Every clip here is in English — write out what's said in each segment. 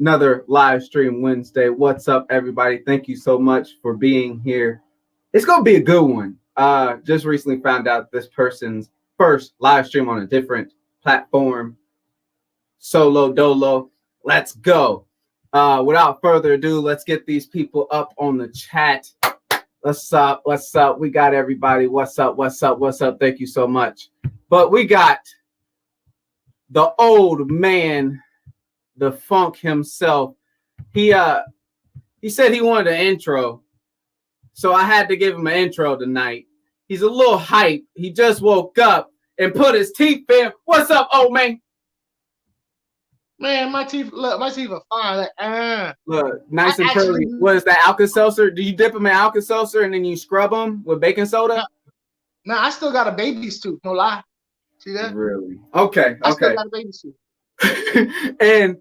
another live stream Wednesday. What's up, everybody? Thank you so much for being here. It's gonna be a good one. Just recently found out this person's first live stream on a different platform. Solo Dolo. Let's go. Without further ado, let's get these people up on the chat. What's up? What's up? We got everybody. What's up? What's up? What's up? Thank you so much. But we got the old man, the funk himself. He said he wanted an intro, so I had to give him an intro tonight. He's a little hype. He just woke up and put his teeth in. What's up, old man? Man, my teeth are fine. Like, Look, nice and curly. What is that, Alka-Seltzer? Do you dip them in Alka-Seltzer and then you scrub them with baking soda? No, I still got a baby's tooth. No lie. See that? Really? Okay. I still got a baby's tooth. and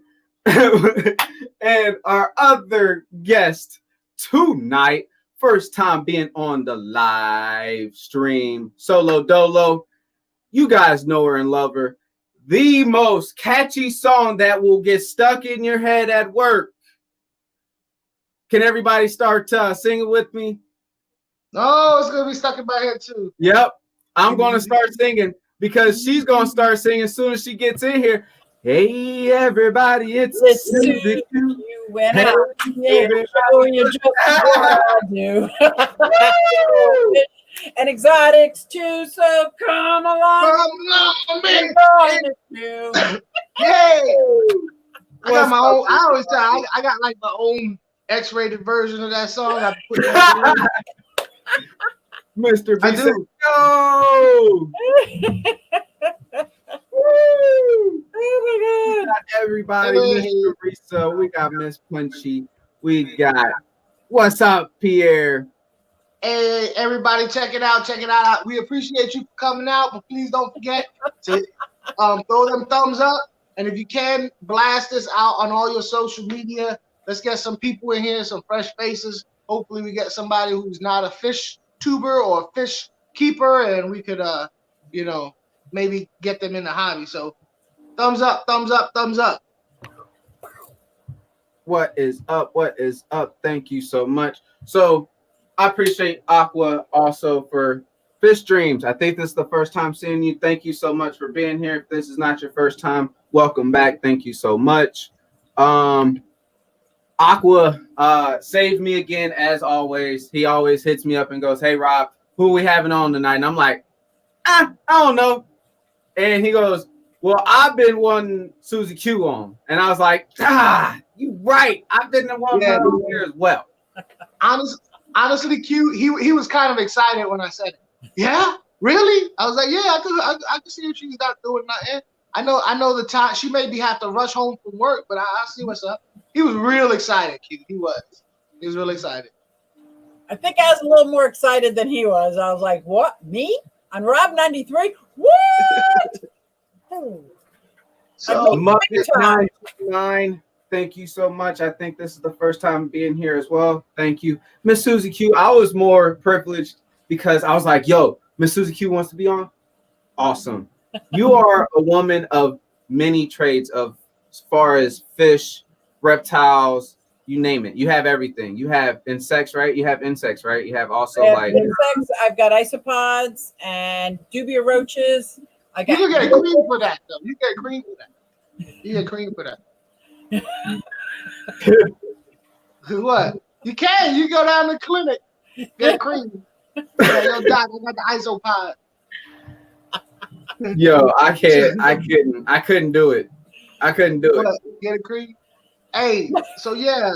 our other guest tonight, first time being on the live stream, Solo Dolo. You guys know her and love her. The most catchy song that will get stuck in your head at work. Can everybody start singing with me? No, it's going to be stuck in my head too. Yep. I'm going to start singing because she's going to start singing as soon as she gets in here. Hey, everybody, it's Susie. You went out here, showing you just what I do. And exotics too, so come along. Man. Yay! I got my own. I always say I got like my own X-rated version of that song. I put Mr. B I said, do. "Go!" Oh my We got everybody, Mr. Risa. We got Miss Punchy. We got what's up, Pierre. Hey, everybody, check it out. Check it out. We appreciate you for coming out, but please don't forget to throw them thumbs up. And if you can, blast this out on all your social media. Let's get some people in here, some fresh faces. Hopefully we get somebody who's not a fish tuber or a fish keeper, and we could, maybe get them in the hobby. So thumbs up, thumbs up, thumbs up. What is up? What is up? Thank you so much. So I appreciate Aqua also for Fish Dreams. I think this is the first time seeing you. Thank you so much for being here. If this is not your first time, welcome back. Thank you so much. Aqua saved me again as always. He always hits me up and goes, "Hey Rob, who are we having on tonight?" And I'm like, I don't know. And he goes, "Well, I've been wanting Susie Q on." And I was like, you right. I've been the one over here as well. Honestly, Q, he was kind of excited when I said it. Yeah, really? I was like, yeah, I could see if she's not doing nothing. I know the time she maybe have to rush home from work, but I see what's up. He was real excited, Q. He was real excited. I think I was a little more excited than he was. I was like, what? Me? On Rob 93? What? So Muppet 929. Thank you so much. I think this is the first time being here as well. Thank you. Miss Susie Q, I was more privileged because I was like, yo, Miss Susie Q wants to be on? Awesome. You are a woman of many trades as far as fish, reptiles, you name it. You have everything. You have insects, right? You have insects, right? You have also like insects. I've got isopods and dubia roaches. You can get cream for that, though. You get cream for that. You get cream for that. What? You can. You go down to the clinic, get cream. Yeah, yo, doc, I got the isopod. Yo, I couldn't do it. I couldn't do it. Get a cream. Hey, so yeah.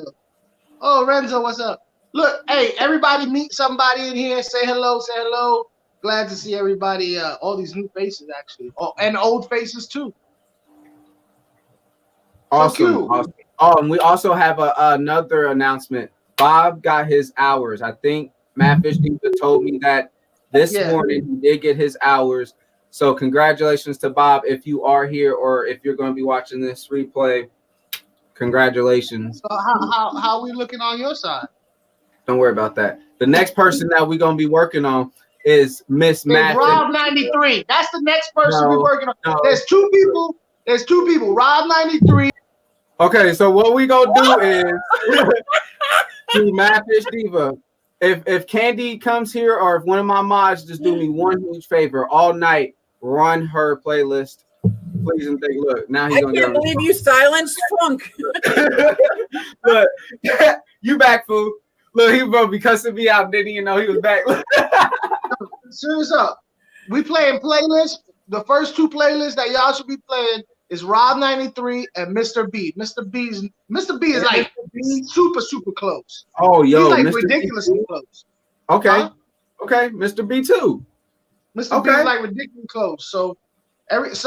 Oh, Renzo, what's up? Look, hey, everybody meet somebody in here. Say hello, say hello. Glad to see everybody, all these new faces actually. Oh, and old faces too. Awesome. Awesome. Oh, and we also have another announcement. Bob got his hours. I think Matt Fishing told me that this morning he did get his hours. So congratulations to Bob if you are here or if you're going to be watching this replay. Congratulations. So how are we looking on your side? Don't worry about that. The next person that we're going to be working on is Miss Matt. Rob 93. That's the next person we're working on. No. There's two people. Rob 93 Okay, so what we gonna do is do Mad Fish Diva. If Candy comes here or if one of my mods just do me one huge favor all night, run her playlist, please and thank. Look, now he's I gonna get can't on the believe you silenced Funk. Look, you back, fool. Look, he gonna be cussing me out. Didn't even know he was back. Serious up. We playing playlists. The first two playlists that y'all should be playing is Rob 93 and Mr. B. Mr. B is like super close. Oh, yo, he's like Mr. ridiculously B? close. Okay, Huh? okay, Mr. B too. Mr. B is like ridiculously close. So whoever's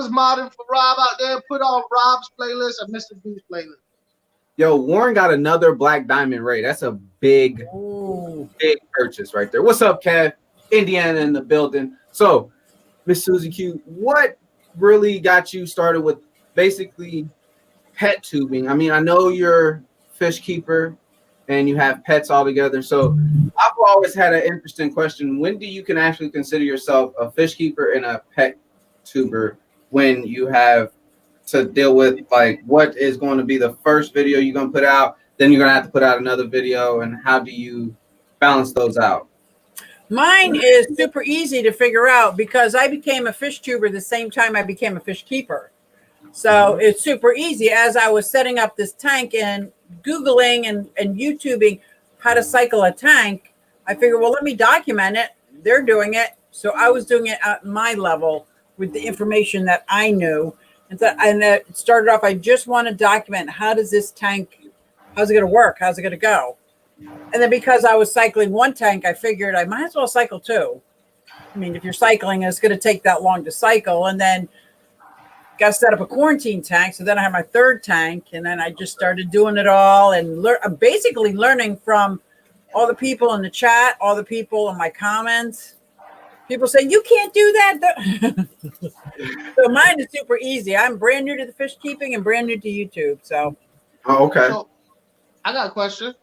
modding for Rob out there, put on Rob's playlist and Mr. B's playlist. Yo, Warren got another Black Diamond Ray. That's a big purchase right there. What's up, Kev? Indiana in the building. So, Miss Susie Q, what really got you started with basically pet tubing? I mean, I know you're fish keeper and you have pets all together. So I've always had an interesting question. When do you can actually consider yourself a fish keeper and a pet tuber when you have to deal with like what is going to be the first video you're going to put out, then you're going to have to put out another video, and how do you balance those out? Mine is super easy to figure out because I became a fish tuber the same time I became a fish keeper. So it's super easy. As I was setting up this tank and Googling and YouTubing how to cycle a tank, I figured, well, let me document it. They're doing it. So I was doing it at my level with the information that I knew. And it started off, I just want to document how does this tank, how's it going to work? How's it going to go? And then because I was cycling one tank, I figured I might as well cycle two. I mean, if you're cycling, it's going to take that long to cycle. And then got to set up a quarantine tank. So then I had my third tank. And then I just started doing it all and basically learning from all the people in the chat, all the people in my comments. People say, you can't do that. So mine is super easy. I'm brand new to the fish keeping and brand new to YouTube. So, okay. So I got a question.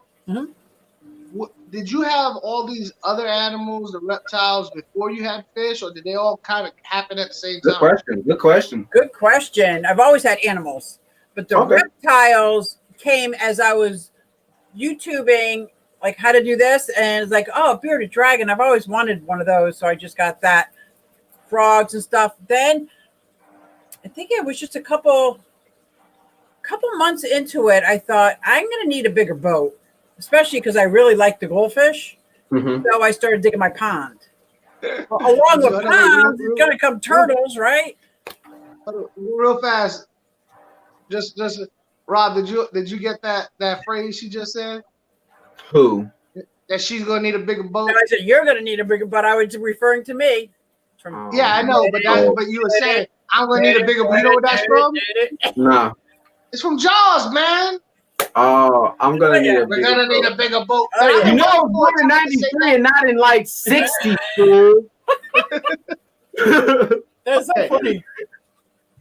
Did you have all these other animals, the reptiles, before you had fish, or did they all kind of happen at the same time? Good question. I've always had animals, but the reptiles came as I was YouTubing, like how to do this, and it's like, oh, a bearded dragon. I've always wanted one of those, so I just got that. Frogs and stuff. Then I think it was just a couple months into it, I thought I'm going to need a bigger boat, especially because I really like the goldfish. So I started digging my pond. Along with ponds, it's going to come turtles, right? Real fast. Just Rob, did you get that phrase she just said? Who? That she's going to need a bigger boat. And I said you're going to need a bigger boat. I was referring to me. Yeah, I know, but you were saying I'm going to need a bigger boat. You know what that's from? No. It's from Jaws, man. Oh, I'm gonna need a bigger boat. We're gonna need a bigger boat. You know, born in '93 and not in like '60, fool. That's so funny.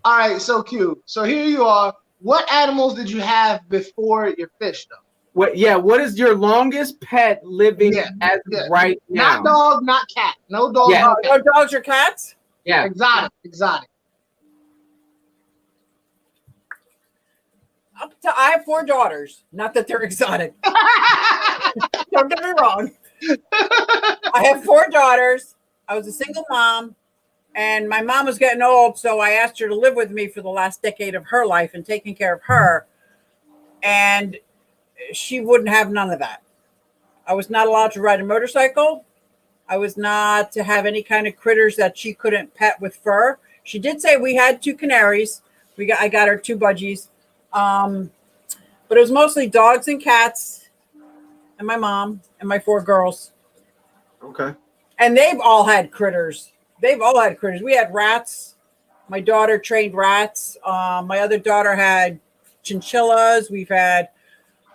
All right, so cute. So here you are. What animals did you have before your fish, though? What is your longest pet living as of right now? Not dog, not cat. No dogs. No dogs or cats? Yeah. Exotic. I have 4 daughters. Not that they're exotic. Don't get me wrong. I have 4 daughters. I was a single mom, and my mom was getting old, so I asked her to live with me for the last decade of her life and taking care of her. And she wouldn't have none of that. I was not allowed to ride a motorcycle. I was not to have any kind of critters that she couldn't pet with fur. She did say we had 2 canaries. I got her 2 budgies. But it was mostly dogs and cats and my mom and my 4 girls. Okay. And they've all had critters. We had rats. My daughter trained rats. My other daughter had chinchillas. We've had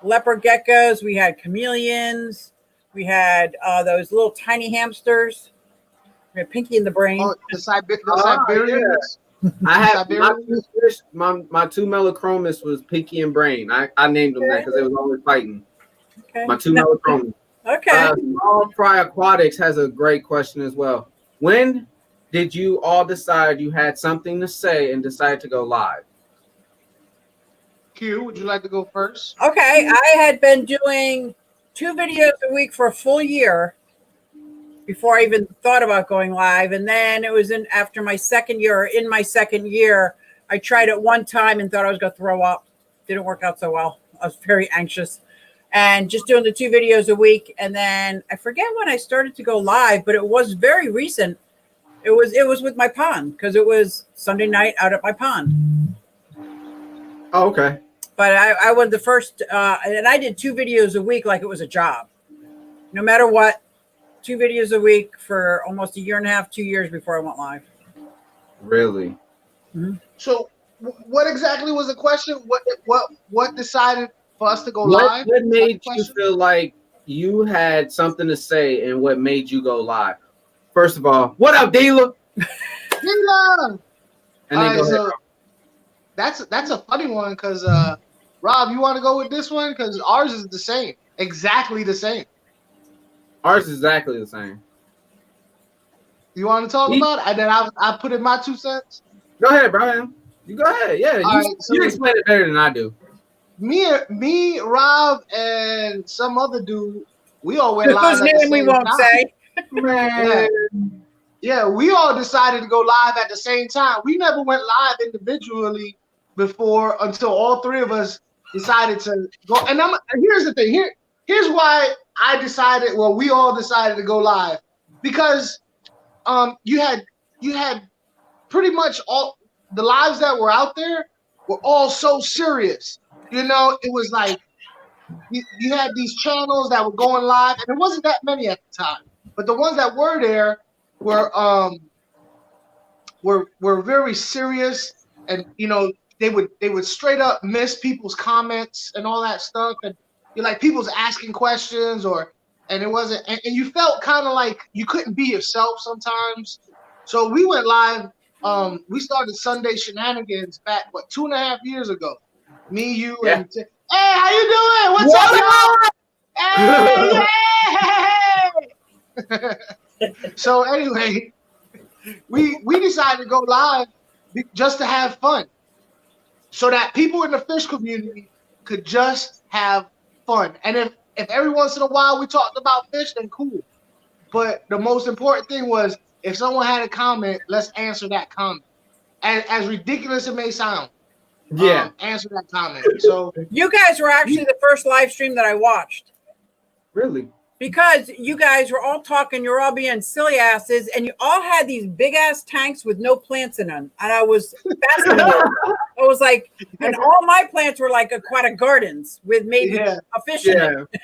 leopard geckos. We had chameleons. We had those little tiny hamsters. We had Pinky in the Brain. Oh, the Siberians. Yeah. I have my 2 Melochromis was Pinky and Brain. I named them that because they was always fighting. Okay. My 2 Melochromis. Okay. Small Fry Aquatics has a great question as well. When did you all decide you had something to say and decide to go live? Q, would you like to go first? Okay, I had been doing 2 videos a week for a full year before I even thought about going live. And then it was after my second year, or in my second year, I tried it one time and thought I was going to throw up. Didn't work out so well. I was very anxious. And just doing the 2 videos a week. And then I forget when I started to go live, but it was very recent. It was with my pond, because it was Sunday night out at my pond. Oh, okay. But I was the first, and I did 2 videos a week like it was a job. No matter what, 2 videos a week for almost a year and a half, 2 years before I went live. Really? Mm-hmm. So, what exactly was the question? What decided for us to go live? What made you feel like you had something to say, and what made you go live? First of all, what up, Dealer? Dealer. And then go ahead. That's a funny one, because Rob, you want to go with this one? Because ours is the same, exactly the same. Ours is exactly the same. You want to talk about it? And then I put in my 2 cents. Go ahead, Brian. You go ahead. Yeah, you explain it better than I do. Me, Rob, and some other dude, we all went live. Whose name we won't say. Man. Yeah, we all decided to go live at the same time. We never went live individually before until all 3 of us decided to go. And here's the thing. Here's why I decided. Well, we all decided to go live, because you had pretty much all the lives that were out there were all so serious. You know, it was like you had these channels that were going live, and there wasn't that many at the time. But the ones that were there were very serious, and you know they would straight up miss people's comments and all that stuff, and you're like people's asking questions, and it wasn't, and you felt kind of like you couldn't be yourself sometimes. So we went live. We started Sunday Shenanigans back 2.5 years ago. Me, you, and hey, how you doing? What's up, y'all? Hey, yeah. So anyway, we decided to go live just to have fun, so that people in the fish community could just have fun. And if every once in a while we talked about fish, then cool. But the most important thing was, if someone had a comment, let's answer that comment. And as ridiculous it may sound, answer that comment. So you guys were actually the first live stream that I watched. Really? Because you guys were all talking, you're all being silly asses, and you all had these big ass tanks with no plants in them. And I was fascinated. I was like, and all my plants were like aquatic gardens with maybe a fish in it.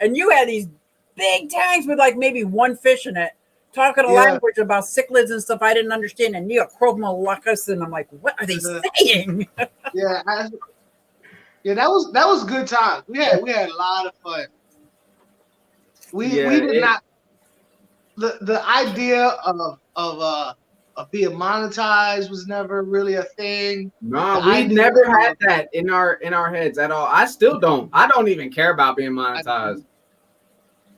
And you had these big tanks with like maybe 1 fish in it, talking a language about cichlids and stuff I didn't understand, and Neochromolocus, and I'm like, what are they saying? That was good times. We had a lot of fun. We did not. The idea of being monetized was never really a thing. No, we never had that in our heads at all. I still don't. I don't even care about being monetized.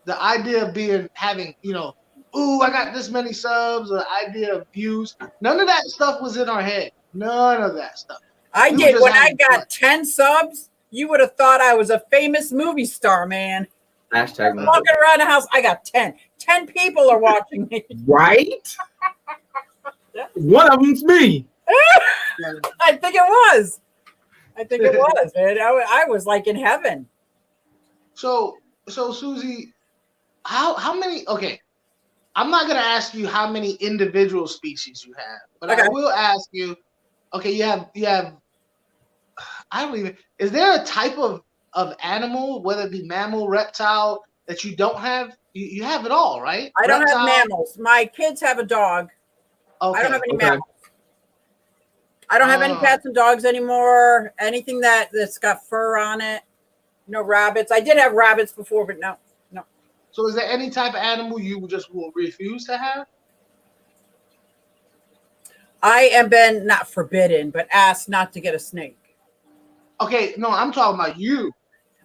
The idea of having, ooh, I got this many subs, or the idea of views, none of that stuff was in our head. None of that stuff. I did. When I got 10 subs, you would have thought I was a famous movie star, man. Hashtag walking around the house, I got 10. 10 people are watching me. Right? One of them's me. I think it was. Man. I was like in heaven. So Susie, how many? Okay, I'm not gonna ask you how many individual species you have, but I will ask you. Okay, you have. I don't even. Is there a type of animal, whether it be mammal, reptile, that you don't have? You have it all, right? I don't have mammals. My kids have a dog. Okay. I don't have any mammals. I don't have any cats and dogs anymore. Anything that's got fur on it. No rabbits. I did have rabbits before, but no. So is there any type of animal you just will refuse to have? I have been not forbidden, but asked not to get a snake. Okay, no, I'm talking about you.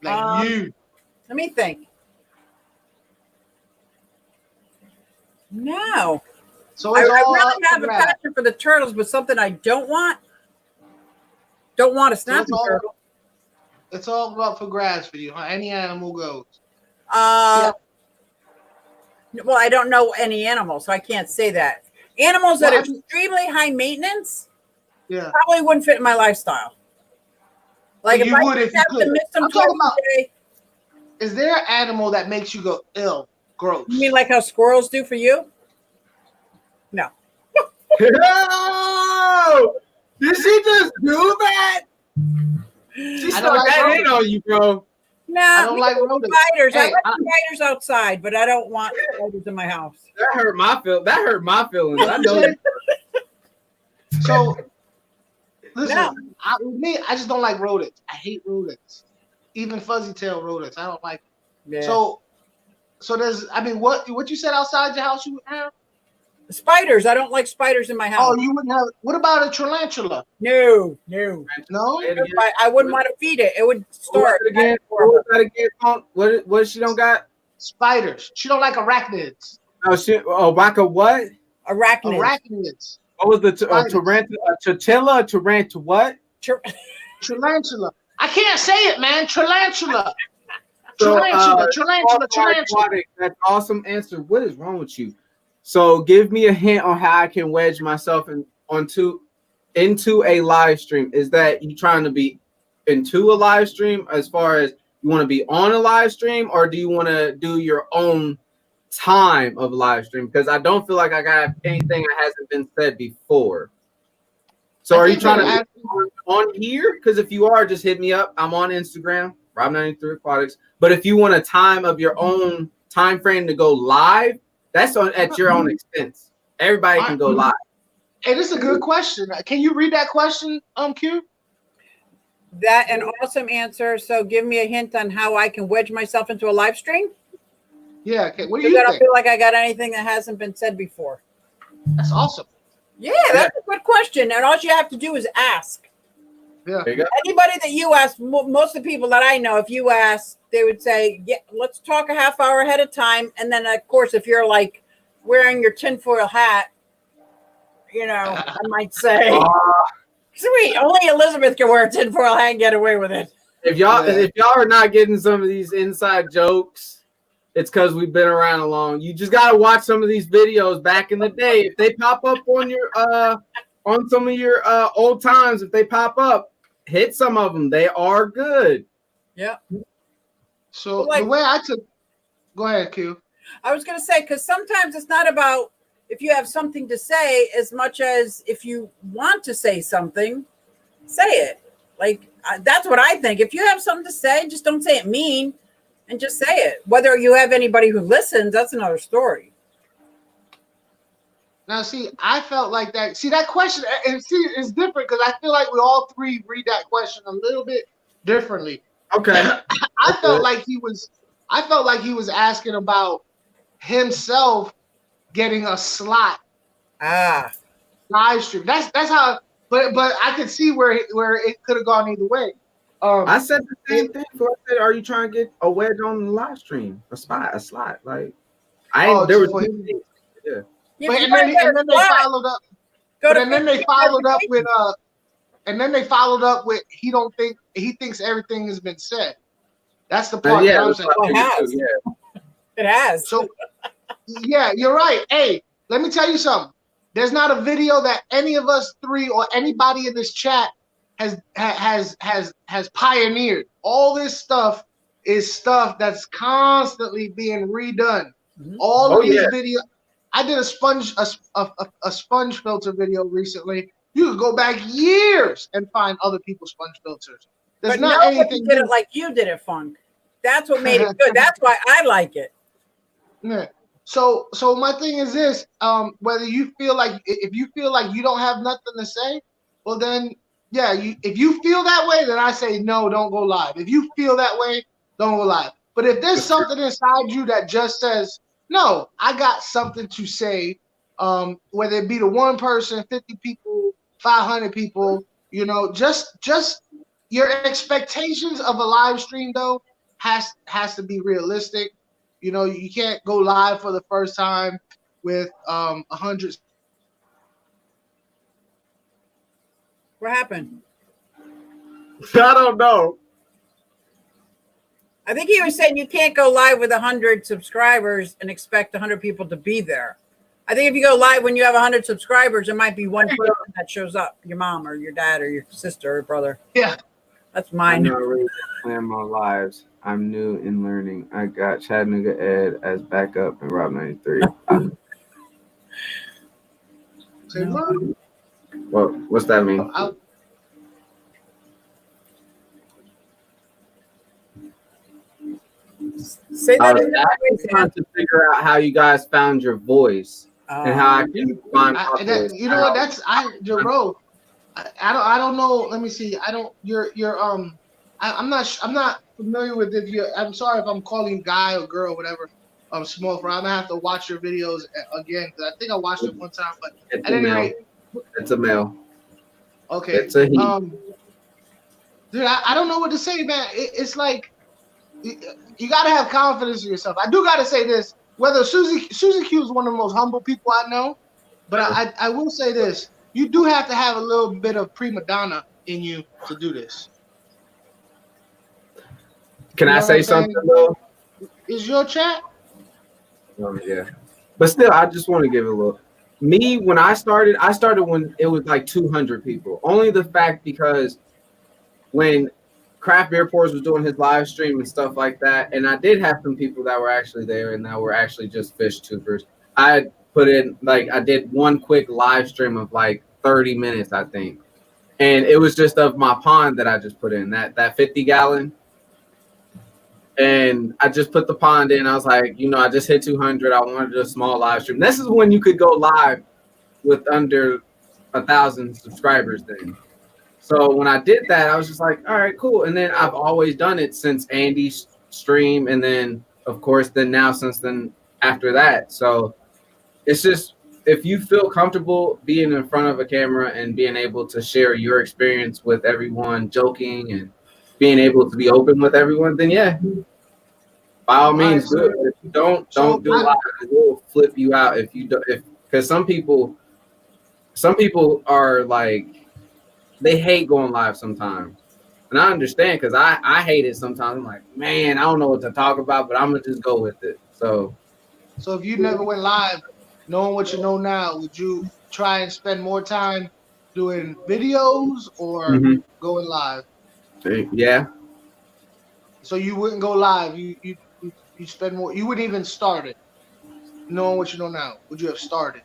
Like you. Let me think. No. So I really have a passion for the turtles, but something I don't want. Don't want a snapping turtle. It's all up for grabs for you. Huh? Any animal goes. Well, I don't know any animals, so I can't say that. Animals that are extremely high maintenance, probably wouldn't fit in my lifestyle. Like so if I have to miss them twice a day. Is there an animal that makes you go ill, gross? You mean like how squirrels do for you? No. No! Did she just do that? She stuck that in on you, bro. No, I don't like rodents. Spiders. I like spiders outside, but I don't want spiders in my house. That hurt my feelings. I know that. So, listen, I just don't like rodents. I hate rodents. Even fuzzy tail rodents. I don't like them. Yeah. So there's, I mean, what you said outside your house you would have? Spiders. I don't like spiders in my house. Oh, you wouldn't have. What about a tarantula? No. I wouldn't want to feed it. It would start again. What was that again? What she don't got? Spiders. She don't like arachnids. Oh, what? Arachnids. What was the tarantula? Chinchilla? Tarantula? What? Tarantula. I can't say it, man. Tarantula. Tarantula. That's awesome answer. What is wrong with you? So give me a hint on how I can wedge myself into a live stream. Is that you trying to be into a live stream as far as you want to be on a live stream, or do you want to do your own time of live stream? Because I don't feel like I got anything that hasn't been said before. So are you trying to be on here? Because if you are, just hit me up. I'm on Instagram, Rob93 Aquatics. But if you want a time of your own time frame to go live, that's at your own expense. Everybody can go live. Hey, this is a good question. Can you read that question, Q? That an awesome answer. So give me a hint on how I can wedge myself into a live stream. Yeah. Okay. What do you think? I don't feel like I got anything that hasn't been said before. That's awesome. Yeah, that's a good question. And all you have to do is ask. Yeah. Anybody that you ask, most of the people that I know, if you ask, they would say, yeah, let's talk a half hour ahead of time. And then, of course, if you're like wearing your tinfoil hat, you know, I might say, sweet, only Elizabeth can wear a tinfoil hat and get away with it. If y'all are not getting some of these inside jokes, it's because we've been around long. You just gotta watch some of these videos back in the day. If they pop up on your on some of your old times, if they pop up, hit some of them. They are good. Yeah. So the way I took, go ahead, Q. I was gonna say, because sometimes it's not about if you have something to say as much as if you want to say something, say it. Like that's what I think. If you have something to say, just don't say it mean, and just say it. Whether you have anybody who listens, that's another story. Now, see, I felt like that. See, that question, and see, it's different because I feel like we all three read that question a little bit differently. Okay. I felt like he was asking about himself getting a slot. Live stream. That's how. But I could see where it could have gone either way. I said the same thing. I said, "Are you trying to get a wedge on the live stream? A slot? Like there was." Yeah. But and then they followed up. And then they followed up with he thinks everything has been said. That's the part. Yeah, it has. So yeah, you're right. Hey, let me tell you something. There's not a video that any of us three or anybody in this chat has pioneered. All this stuff is stuff that's constantly being redone. Mm-hmm. All of these videos. I did a sponge filter video recently. You could go back years and find other people's sponge filters. There's not anything. Did it like you did it, Funk. That's what made it good. That's why I like it. Yeah. So my thing is this: whether you feel like if you feel like you don't have nothing to say, well then yeah, if you feel that way, then I say no, don't go live. If you feel that way, don't go live. But if there's something inside you that just says no, I got something to say, whether it be to one person, 50 people, 500 people, you know, just your expectations of a live stream though has to be realistic. You know, you can't go live for the first time with 100. What happened? I don't know. I think he was saying you can't go live with 100 subscribers and expect 100 people to be there. I think if you go live when you have 100 subscribers, it might be one person that shows up, your mom or your dad or your sister or brother. Yeah. That's mine. I'm not really playing my lives. I'm new in learning. I got Chattanooga Ed as backup and Rob 93. Say what? Well, what's that mean? Say I that was in actually trying to figure out how you guys found your voice and how I can find. You know what? That's Jerome. I don't know. Let me see. I don't. I'm not familiar with it. I'm sorry if I'm calling guy or girl, whatever. Small fry. I'm gonna have to watch your videos again because I think I watched it one time. But It's at any rate, it's a male. Okay. It's a he. Dude, I don't know what to say, man. It's like you gotta have confidence in yourself. I do gotta say this. Whether Susie Q is one of the most humble people I know, but I will say this. You do have to have a little bit of prima donna in you to do this. Can I say something though? Is your chat? Oh yeah. But still, I just want to give it a little. Me, when I started when it was like 200 people. Only the fact because when Craft Beer Pours was doing his live stream and stuff like that, and I did have some people that were actually there and that were actually just fish tubers. I put in I did one quick live stream of like 30 minutes, I think. And it was just of my pond that I just put in, that 50-gallon. And I just put the pond in. I was like, I just hit 200. I wanted a small live stream. This is when you could go live with under 1,000 subscribers then. So when I did that, I was just like, all right, cool. And then I've always done it since Andy's stream. And then, of course, since then after that. So it's just, if you feel comfortable being in front of a camera and being able to share your experience with everyone, joking and being able to be open with everyone, then yeah, by all means, do it. If you don't do live, it will flip you out if you don't. Because some people are like, they hate going live sometimes, and I understand because I hate it sometimes. I'm like, man, I don't know what to talk about, but I'm gonna just go with it. So if you never went live, knowing what you know now, would you try and spend more time doing videos or going live? Yeah. So you wouldn't go live. You spend more. You wouldn't even start it. Knowing what you know now, would you have started?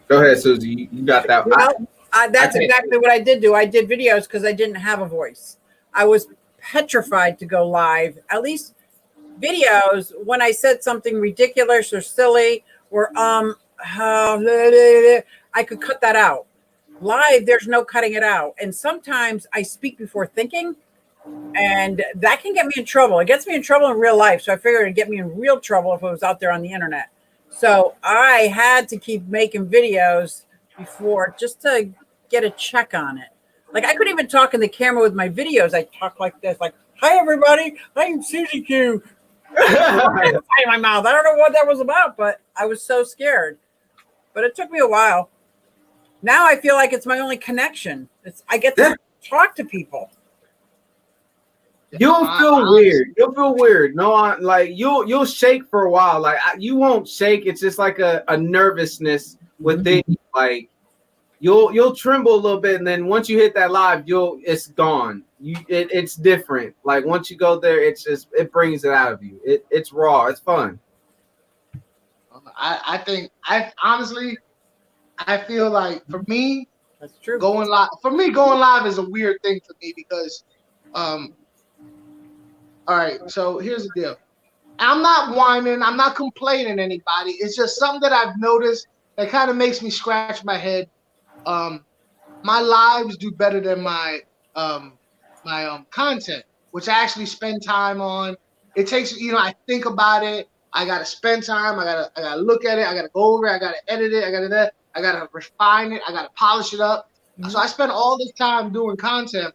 Go ahead, Susie. You got that. Well, that's exactly what I did do. I did videos because I didn't have a voice. I was petrified to go live. At least videos when I said something ridiculous or silly or I could cut that out. Live, there's no cutting it out. And sometimes I speak before thinking, and that can get me in trouble. It gets me in trouble in real life. So I figured it'd get me in real trouble if it was out there on the internet. So I had to keep making videos before just to get a check on it. Like I couldn't even talk in the camera with my videos. I talk like this, like, hi everybody, I'm Susie Q. In my mouth. I don't know what that was about, but I was so scared. But it took me a while. Now I feel like it's my only connection. I get to talk to people. You'll feel weird. You'll feel weird. No, like you'll shake for a while. Like you won't shake. It's just like a nervousness within you. Like you'll tremble a little bit, and then once you hit that live, it's gone. It's different. Like once you go there, it brings it out of you. It's raw. It's fun. I think honestly, I feel like for me, that's true. Going live is a weird thing for me because, all right. So here's the deal. I'm not whining. I'm not complaining anybody. It's just something that I've noticed that kind of makes me scratch my head. My lives do better than my content, which I actually spend time on. It takes, I think about it. I gotta spend time. I gotta look at it. I gotta go over it. I gotta edit it. I gotta refine it. I gotta polish it up. So I spend all this time doing content,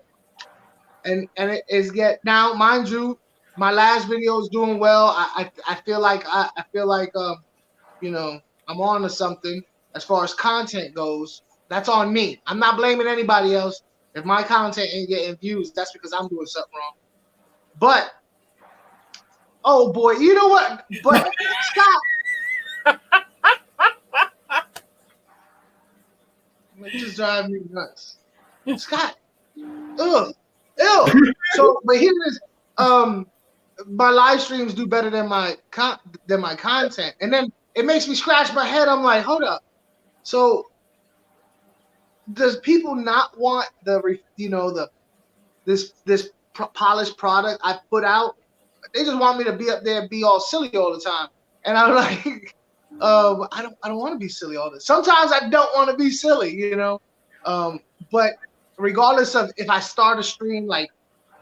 and it is now, mind you, my last video is doing well. I feel like I'm on to something as far as content goes. That's on me. I'm not blaming anybody else. If my content ain't getting views, that's because I'm doing something wrong. But oh boy, you know what? But Scott, it just drives me nuts. Scott, ugh, ew. So, but here it is. My live streams do better than my content, and then it makes me scratch my head. I'm like, hold up. So, does people not want this polished product I put out? They just want me to be up there and be all silly all the time, and I'm like, I don't want to be silly all the time. Sometimes I don't want to be silly, you know. But regardless of if I start a stream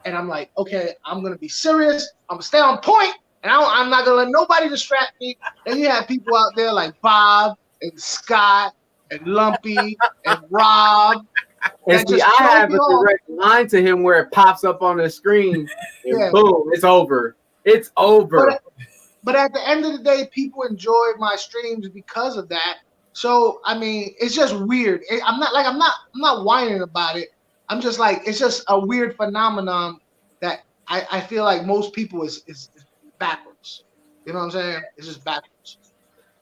and I'm like, okay, I'm gonna be serious. I'm gonna stay on point, and I'm not gonna let nobody distract me. And you have people out there like Bob and Scott and Lumpy and Rob. And see, I have a direct line to him where it pops up on the screen, and boom, it's over. It's over. But at the end of the day, people enjoy my streams because of that. So I mean, it's just weird. I'm not whining about it. I'm just like, it's just a weird phenomenon that I feel like most people is backwards. You know what I'm saying? It's just backwards.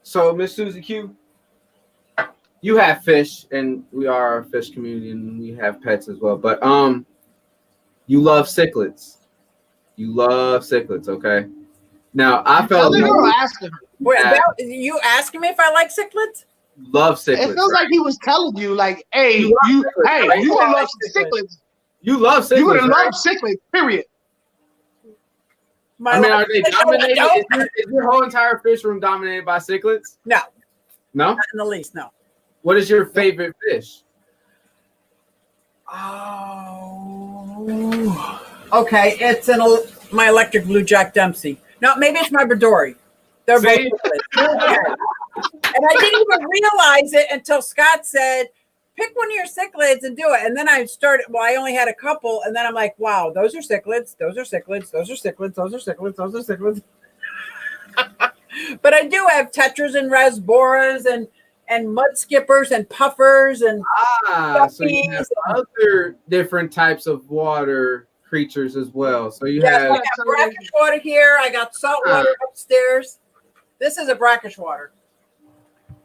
So, Miss Susie Q, you have fish, and we are a fish community, and we have pets as well. But you love cichlids. You love cichlids, okay? Now, I felt like you asking me if I like cichlids? Love cichlids. It feels like he was telling you, like, hey, you gonna love cichlids. You love cichlids. You gonna love cichlids, period. I mean, are they dominated? Is your whole entire fish room dominated by cichlids? No. No? Not in the least, no. What is your favorite fish? Oh. Okay, it's my electric blue Jack Dempsey. No, maybe it's my Bradori. They're both cichlids. And I didn't even realize it until Scott said, pick one of your cichlids and do it. And then I started, I only had a couple. And then I'm like, wow, those are cichlids. Those are cichlids. Those are cichlids. Those are cichlids. Those are cichlids. But I do have tetras and rasboras and mud skippers and puffers and so you have other different types of water creatures as well. So you have I got brackish water here. I got salt water upstairs. This is a brackish water.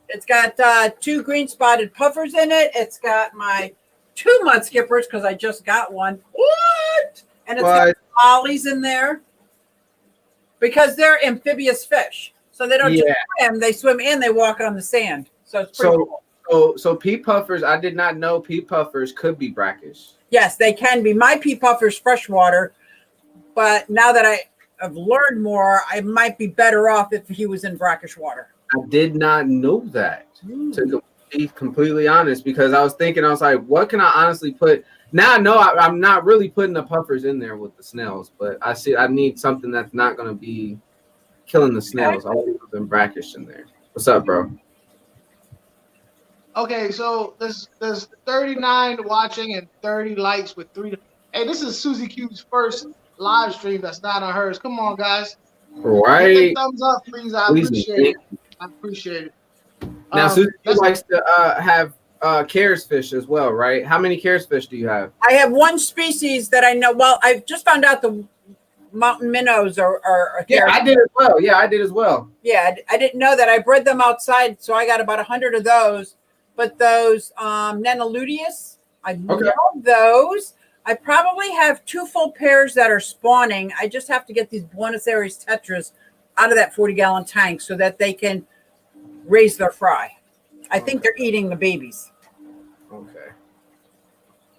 It's got 2 green spotted puffers in it. It's got my 2 mud skippers because I just got one. What? And it's got mollies in there because they're amphibious fish. So they don't just swim. They swim and they walk on the sand. So it's pretty cool. So pea puffers, I did not know pea puffers could be brackish. Yes, they can be. My pea puffer's freshwater, but now that I have learned more, I might be better off if he was in brackish water. I did not know that, to be completely honest, because I was like, what can I honestly put? Now I know I'm not really putting the puffers in there with the snails, but I need something that's not going to be killing the snails. I want to put them brackish in there. What's up, bro? Okay, so there's 39 watching and 30 likes with 3. Hey, this is Susie Q's first live stream that's not on hers. Come on, guys. Right. Thumbs up, please. I appreciate it. Now, Susie likes to have Cares fish as well, right? How many Cares fish do you have? I have one species that I know. Well, I've just found out the mountain minnows are yeah, I did as well. Yeah, I did as well. Yeah, I didn't know that. I bred them outside, so I got about 100 of those. But those Nenaluteus, I love those. I probably have 2 full pairs that are spawning. I just have to get these Buenos Aires tetras out of that 40-gallon tank so that they can raise their fry. I think they're eating the babies. Okay.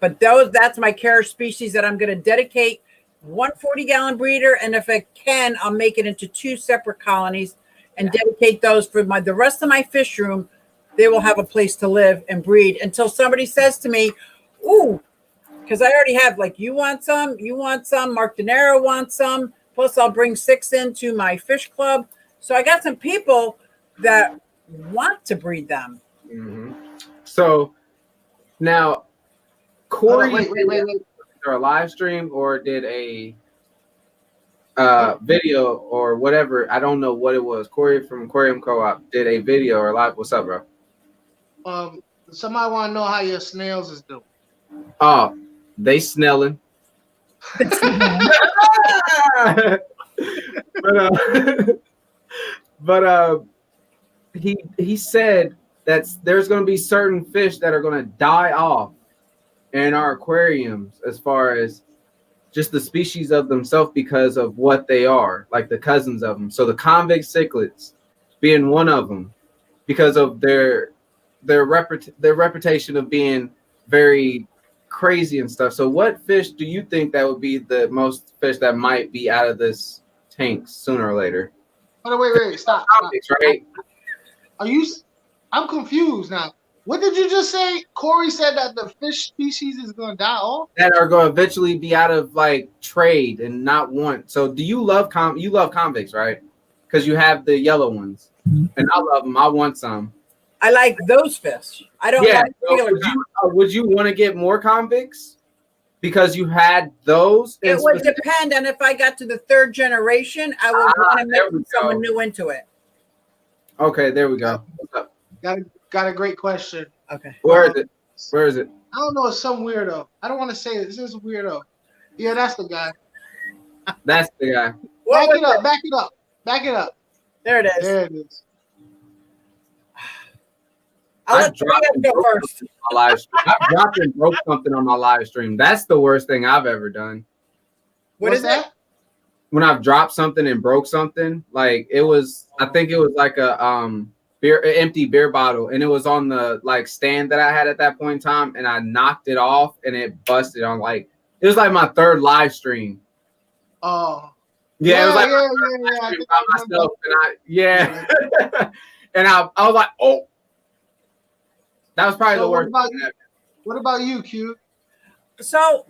But that's my care species that I'm going to dedicate 1 40-gallon breeder, and if I can, I'll make it into 2 separate colonies and dedicate those for the rest of my fish room. They will have a place to live and breed until somebody says to me, ooh, because I already have, like, you want some, Mark De Niro wants some, plus I'll bring 6 into my fish club. So I got some people that want to breed them. Mm-hmm. So now, Corey, wait. Or a live stream or did a video or whatever. I don't know what it was. Corey from Aquarium Co-op did a video or live. What's up, bro? Somebody want to know how your snails is doing. Oh, they snelling. but he said that there's going to be certain fish that are going to die off in our aquariums as far as just the species of themselves because of what they are, like the cousins of them. So the convict cichlids being one of them because of their reputation of being very crazy and stuff. So what fish do you think that would be the most fish that might be out of this tank sooner or later? Oh, wait, stop. Convicts, right? I'm confused now. What did you just say? Corey said that the fish species is going to die off? That are going to eventually be out of like trade and not want. So do you love you love convicts, right? Because you have the yellow ones. And I love them. I want some. I like those fish. I don't like so would you want to get more convicts? Because you had those? It would depend on if I got to the third generation, I would want to make someone new into it. Okay, there we go. What's up? Got a great question. Okay. Where is it? Where is it? I don't know. It's some weirdo. I don't want to say it. This is a weirdo. Yeah, that's the guy. That's the guy. Back it up. There it is. There it is. I'll let you go first. I dropped and broke something on my live stream. That's the worst thing I've ever done. What is that? When I've dropped something and broke something, like it was, I think it was like a empty beer bottle, and it was on the like stand that I had at that point in time, and I knocked it off and it busted on it was like my third live stream. Oh. Yeah, it was like myself, and I was like, oh. That was probably the worst. What about you, Q? So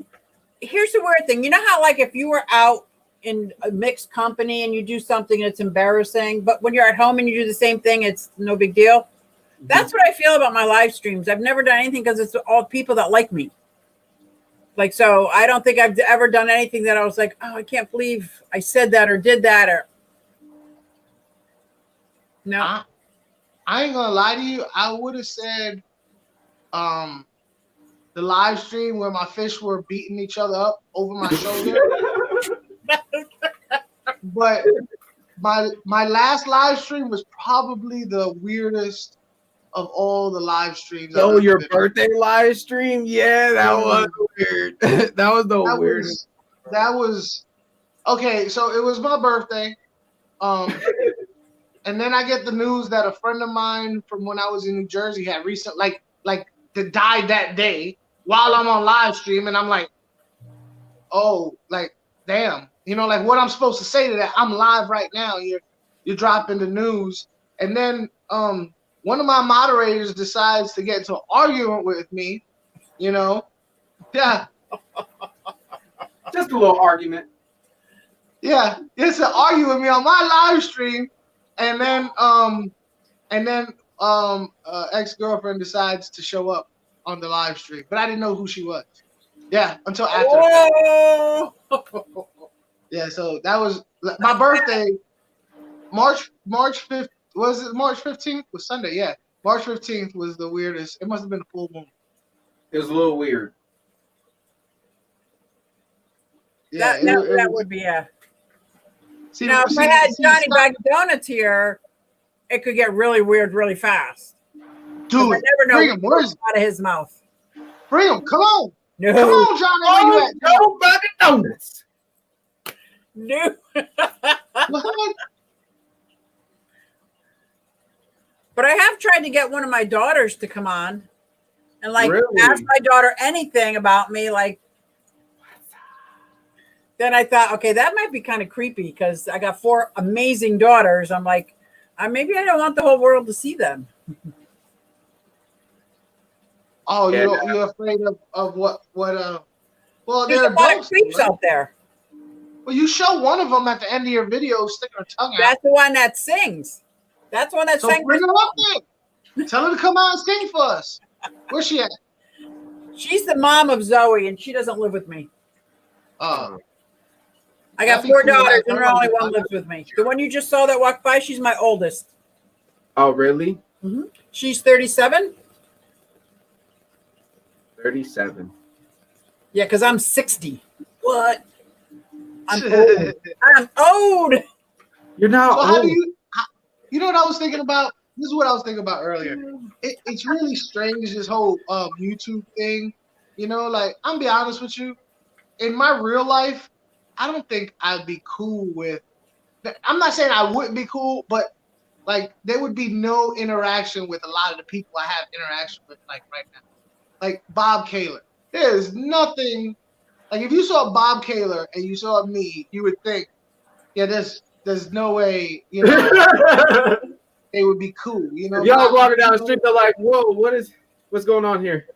here's the weird thing. You know how like if you were out in a mixed company and you do something that's embarrassing, but when you're at home and you do the same thing, it's no big deal. That's what I feel about my live streams. I've never done anything because it's all people that like me. Like, so I don't think I've ever done anything that I was like, oh, I can't believe I said that or did that or no. I ain't gonna lie to you. I would have said the live stream where my fish were beating each other up over my shoulder. But my last live stream was probably the weirdest of all the live streams. Oh, your birthday live stream? Yeah, that was weird. That was the weirdest. That was okay. So it was my birthday. And then I get the news that a friend of mine from when I was in New Jersey had recent like died that day while I'm on live stream, and I'm like, oh, like damn, like what I'm supposed to say to that? I'm live right now. You're dropping the news, and then one of my moderators decides to get into an argument with me. Yeah, just a little argument. Yeah, it's an argument with me on my live stream. And then ex-girlfriend decides to show up on the live stream, but I didn't know who she was. Yeah, until after. Oh! Yeah, so that was my birthday. March 5th. Was it March 15th? Was Sunday? Yeah, March 15th was the weirdest. It must have been a full moon. It was a little weird. Yeah, that would be now, if I had Johnny Bag of Donuts here, it could get really weird really fast. Dude, I never know bring him. what's out of his mouth. Bring him. Come on. No. Come on, Johnny. Where you at? Joe Bag of Donuts. No. What? But I have tried to get one of my daughters to come on and really? Ask my daughter anything about me, then I thought, okay, that might be kind of creepy because I got 4 amazing daughters. I'm like, maybe I don't want the whole world to see them. Oh, you're afraid of what? Well, there's a lot of creeps out there. Well, you show one of them at the end of your video sticking her tongue out. That's the one that sings. That's the one that sings. Bring her up there. Tell her to come out and sing for us. Where's she at? She's the mom of Zoe, and she doesn't live with me. I got 4 daughters, and only one lives with me. The one you just saw that walked by, she's my oldest. Oh, really? Mm-hmm. She's 37. 37. Yeah, because I'm 60. What? I'm old. I'm old. You're not. So how do old. you know what I was thinking about? This is what I was thinking about earlier. It's really strange, this whole YouTube thing. You know, like I'm be honest with you. In my real life, I don't think I'd be cool with. I'm not saying I wouldn't be cool, but like there would be no interaction with a lot of the people I have interaction with, like right now. Like Bob Kaler. There's nothing. Like if you saw Bob Kaler and you saw me, you would think, yeah, there's no way, you know, they would be cool, you know. Y'all walking down the street, they're like, "Whoa, what's going on here?"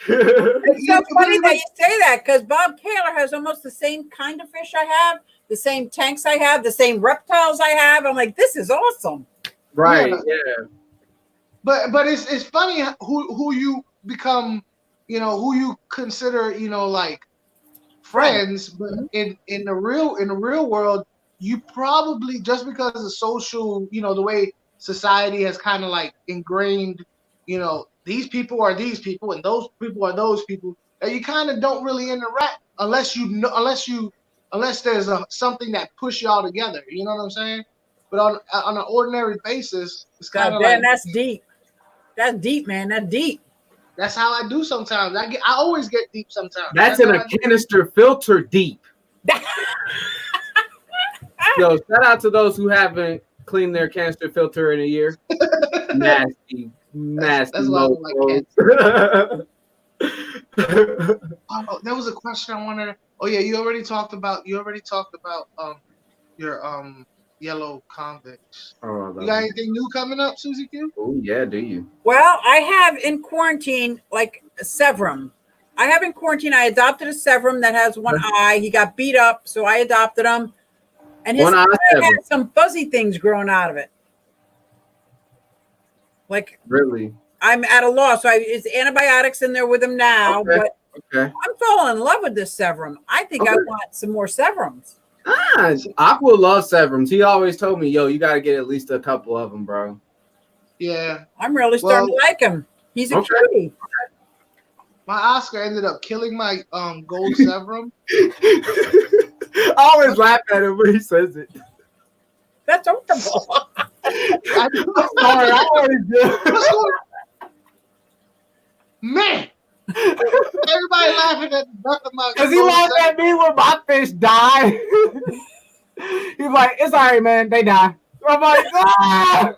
It's so funny that you say that because Bob Kaler has almost the same kind of fish I have, the same tanks I have, the same reptiles I have. I'm like, this is awesome. Right? Yeah. But it's funny who you become, you know, who you consider, you know, like friends. But in the real world, you probably, just because of social, you know, the way society has kind of like ingrained, you know, these people are these people and those people are those people, that you kind of don't really interact unless you know, unless there's something that push y'all together. You know what I'm saying? But on an ordinary basis, it's kind of like, that's deep. That's deep, man. That's deep. that's how I do sometimes. I always get deep sometimes. That's in a canister filter deep. Yo, shout out to those who haven't cleaned their canister filter in a year. Nasty. That's why I don't like canister. Oh, there was a question I wanted. Oh yeah, you already talked about your yellow convicts. Oh, You got anything new coming up, Susie Q? Oh yeah, do you? Well, I have in quarantine like a Severum. I have in quarantine. I adopted a Severum that has one eye. He got beat up, so I adopted him, and his eye had some fuzzy things growing out of it. Like really, I'm at a loss. So it's antibiotics in there with him now, but I'm falling in love with this Severum. I think I want some more Severums. Aqua loves Severums. He always told me, "Yo, you got to get at least a couple of them, bro." Yeah, I'm really starting to like him. He's a cutie. My Oscar ended up killing my gold Severum. I always laugh at him when he says it. That's horrible. I'm sorry, I always do. Man, everybody laughing at the death of my. Because he laughed at me when my fish died. He's like, "It's all right, man. They die." I'm like, "Ah,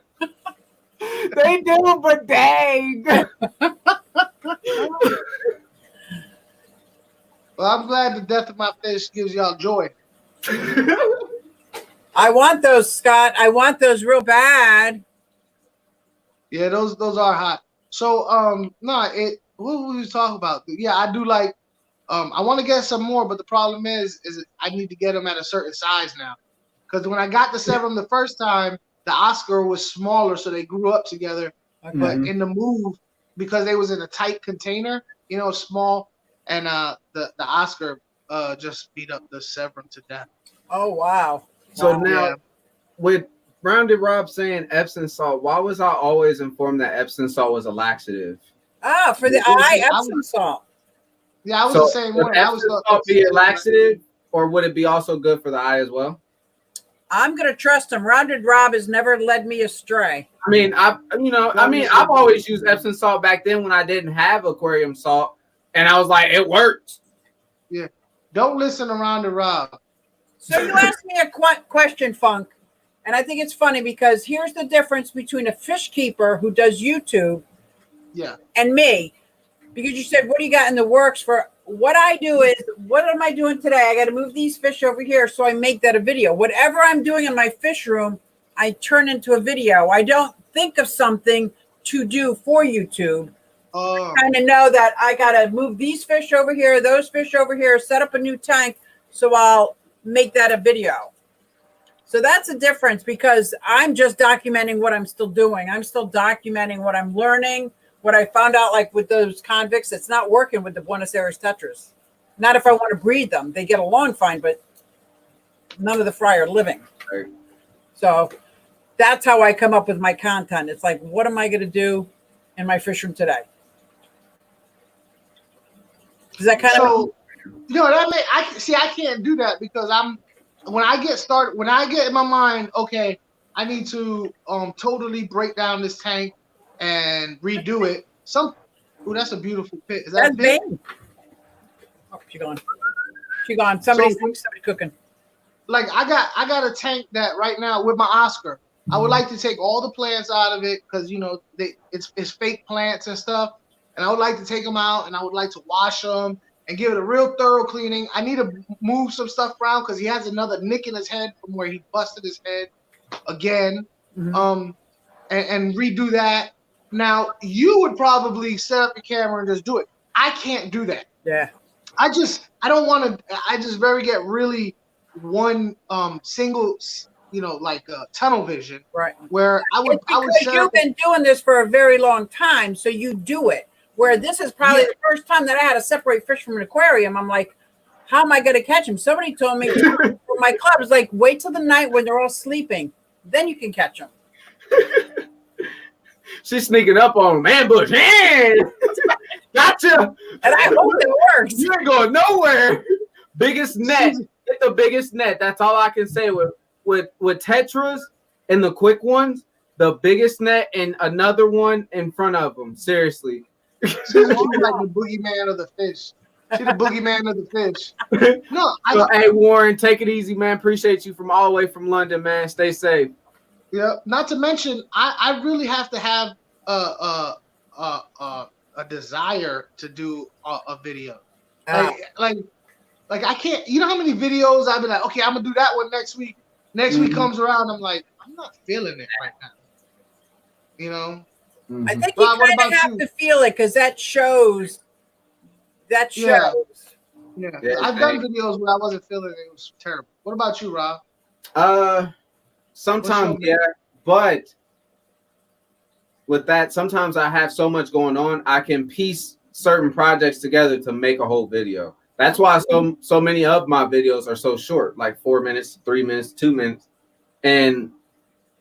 they do, but dang." Well, I'm glad the death of my fish gives y'all joy. I want those, Scott. I want those real bad. Yeah, those are hot. So what were we talking about? Yeah, I do like I want to get some more, but the problem is I need to get them at a certain size now. Because when I got the Severum the first time, the Oscar was smaller, so they grew up together. Okay. But in the move, because they was in a tight container, you know, small, and the Oscar just beat up the Severum to death. Oh wow. So now, with Rounded Rob saying Epsom salt, why was I always informed that Epsom salt was a laxative? For the eye, Epsom salt. Yeah, I was the same one. Would Epsom salt be a laxative, or would it be also good for the eye as well? I'm gonna trust him. Rounded Rob has never led me astray. I mean, I've always used Epsom salt back then when I didn't have aquarium salt, and I was like, it works. Yeah, don't listen to Rounded Rob. So you asked me a question, Funk, and I think it's funny because here's the difference between a fish keeper who does YouTube, and me, because you said, what do you got in the works for? What I do is, what am I doing today? I got to move these fish over here, so I make that a video. Whatever I'm doing in my fish room, I turn into a video. I don't think of something to do for YouTube. I kind of know that I got to move these fish over here, those fish over here, set up a new tank, so I'll make that a video. So that's a difference because I'm just documenting what I'm still doing. I'm still documenting what I'm learning, what I found out, like with those convicts. It's not working with the Buenos Aires tetras. Not if I want to breed them. They get along fine, but none of the fry are living. Right. So that's how I come up with my content. It's like, what am I going to do in my fish room today? Does that kind of that may I can't do that because when I get in my mind, okay, I need to totally break down this tank and redo it. That's a beautiful pit. Is that That's a pit? Bane. Oh, she gone. She gone. Somebody cooking. Like I got a tank that right now with my Oscar. I would like to take all the plants out of it because it's fake plants and stuff, and I would like to take them out and I would like to wash them and give it a real thorough cleaning. I need to move some stuff around because he has another nick in his head from where he busted his head again, and redo that. Now you would probably set up your camera and just do it. I can't do that. Yeah. I don't want to. I just get really one single, tunnel vision. Right. Where I would you've been doing this for a very long time, so you do it. Where this is probably the first time that I had to separate fish from an aquarium. I'm like, how am I going to catch them? Somebody told me for my club is like, wait till the night when they're all sleeping, then you can catch them. She's sneaking up on them, ambush. Hey! Gotcha. And I hope it works. You ain't going nowhere. Biggest net. Get the biggest net. That's all I can say with tetras and the quick ones. The biggest net and another one in front of them. Seriously. She's like the boogeyman of the fish. She's the boogeyman of the fish. No, hey Warren, take it easy, man. Appreciate you from all the way from London, man. Stay safe. Yeah. Not to mention, I really have to have a desire to do a video. Like I can't. You know how many videos I've been like, okay, I'm gonna do that one next week. Next week comes around, I'm like, I'm not feeling it right now. You know. I think you kind of have to feel it because that shows. That shows. Yeah. I've done videos where I wasn't feeling it. It was terrible. What about you, Rob? Sometimes, yeah, but with that, sometimes I have so much going on, I can piece certain projects together to make a whole video. That's why so many of my videos are so short, like 4 minutes, 3 minutes, 2 minutes. And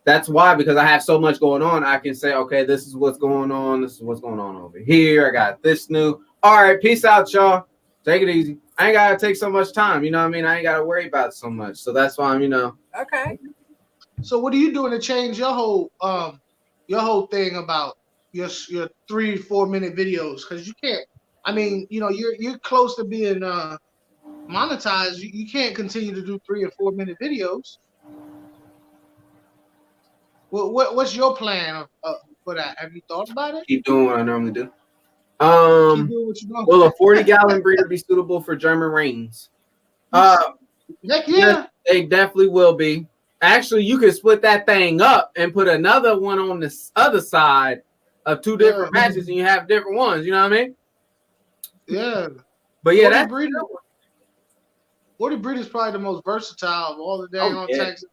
that's why, because I have so much going on, I can say, okay, this is what's going on. This is what's going on over here. I got this new. All right, peace out, y'all. Take it easy. I ain't got to take so much time. You know what I mean? I ain't got to worry about it so much. So that's why I'm, Okay. So what are you doing to change your whole thing about your 3-4 minute videos? Because you can't. I mean, you're close to being monetized. You can't continue to do 3 and 4 minute videos. What's your plan for that? Have you thought about it? Keep doing what I normally do. Keep doing what you're doing. Will a 40-gallon breeder be suitable for German rains? Heck yeah. Yes, they definitely will be. Actually, you can split that thing up and put another one on the other side of 2 different matches, and you have different ones. You know what I mean? Yeah. But yeah, 40 breeder is probably the most versatile of all the dang tanks.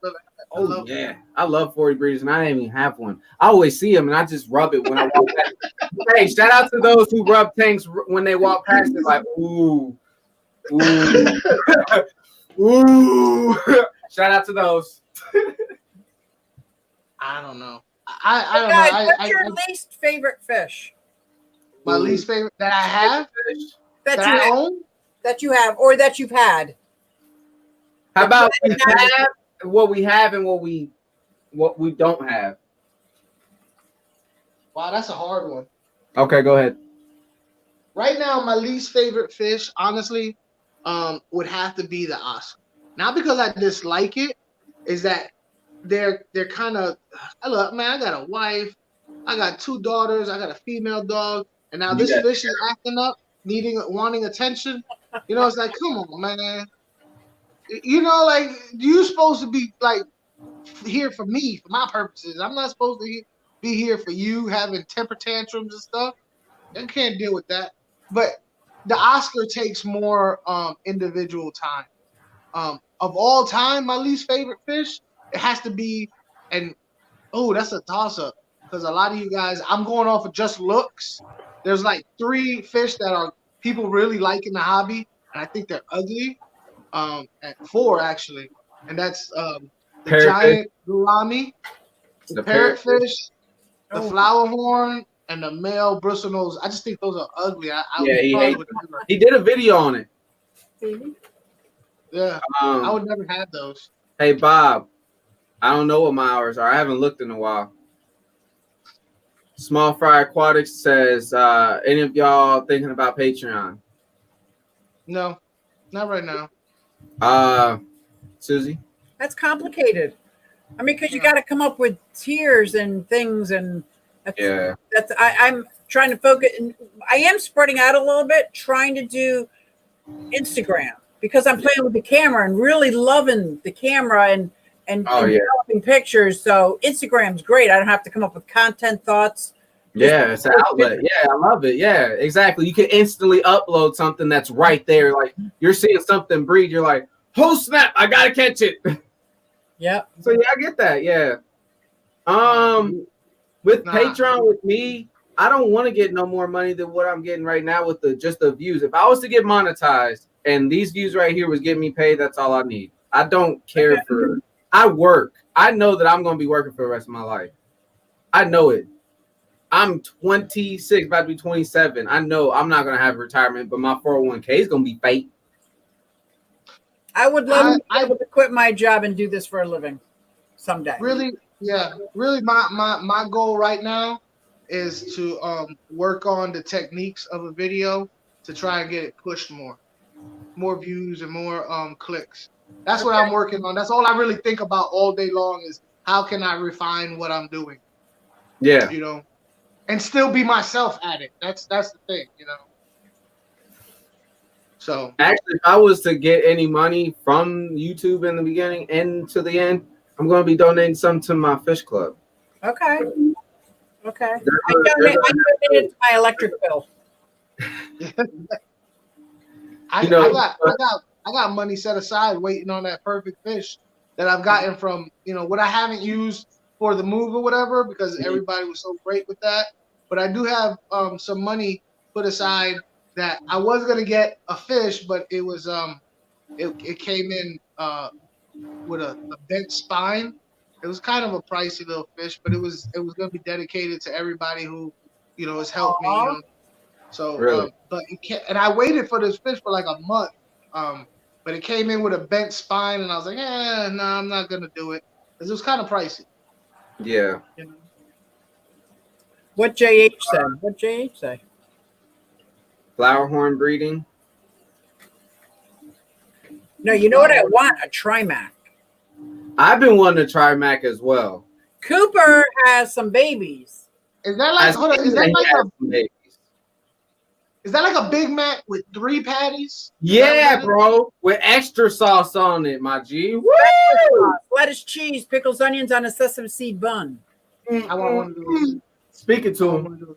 Yeah, I love 40 breeders, and I didn't even have one. I always see them, and I just rub it when I walk past. Hey, shout out to those who rub tanks when they walk past it, like ooh, ooh. Shout out to those. I don't know. I don't know. What's your least favorite fish? My least favorite that I have that I own, that you have, or that you've had. How about we have what we have and what we don't have? Wow, that's a hard one. Okay, go ahead. Right now, my least favorite fish, honestly, would have to be the Oscar. Not because I dislike it, is that they're kind of. Look, man, I got a wife, I got 2 daughters, I got a female dog, and now this fish is acting up, wanting attention. It's like, come on, man. Like you're supposed to be like here for me, for my purposes. I'm not supposed to be here for you having temper tantrums and stuff. I can't deal with that. But the Oscar takes more individual time. Of all time, my least favorite fish, it has to be, and that's a toss-up. Because a lot of you guys, I'm going off of just looks. There's like 3 fish that are people really like in the hobby, and I think they're ugly. And 4 actually, and that's the giant gourami, the parrotfish, the flower horn, and the male bristlenose. I just think those are ugly. He did a video on it. Phoebe. Yeah, I would never have those. Hey Bob, I don't know what my hours are. I haven't looked in a while. Small Fry Aquatics says, any of y'all thinking about Patreon? No, not right now. Susie? That's complicated. I mean, because you got to come up with tiers and things, and I'm trying to focus. And I am spreading out a little bit, trying to do Instagram because I'm playing with the camera and really loving the camera and developing pictures. So Instagram's great. I don't have to come up with content thoughts. Yeah, it's an outlet. Yeah, I love it. Yeah, exactly. You can instantly upload something that's right there. Like you're seeing something breed, you're like, oh snap, I gotta catch it. Yeah. So yeah, I get that. Yeah. With Patreon, with me, I don't want to get no more money than what I'm getting right now with just the views. If I was to get monetized and these views right here was getting me paid, that's all I need. I don't care for. I work. I know that I'm gonna be working for the rest of my life. I know it. I'm 26, about to be 27. I know I'm not gonna have retirement, but my 401k is gonna be fake. I would love to be able to quit my job and do this for a living someday. Really, yeah. Really, my goal right now is to work on the techniques of a video to try and get it pushed more views and more clicks. That's what I'm working on. That's all I really think about all day long is how can I refine what I'm doing. Yeah. You know, and still be myself at it. That's the thing, you know. So actually, if I was to get any money from YouTube in the beginning and to the end, I'm going to be donating some to my fish club. Okay. Okay. I donated to my electric bill. I got money set aside waiting on that perfect fish that I've gotten from, you know, what I haven't used for the move or whatever because everybody was so great with that. But I do have some money put aside that I was gonna get a fish, but it was it came in with a bent spine. It was kind of a pricey little fish, but it was gonna be dedicated to everybody who, you know, has helped me. You know? So, really? But it can't, and I waited for this fish for like a month. But it came in with a bent spine, and I was like, no, I'm not gonna do it because it was kind of pricey. Yeah. You know? What JH said? What JH say? Flower horn breeding. No, you know what I want? A trimac. I've been wanting to try Mac as well. Cooper has some babies. Is that like is that like a Big Mac with 3 patties? Yeah, bro, with extra sauce on it, my G. Woo! Lettuce, cheese, pickles, onions on a sesame seed bun. I want one of those. Speaking to him,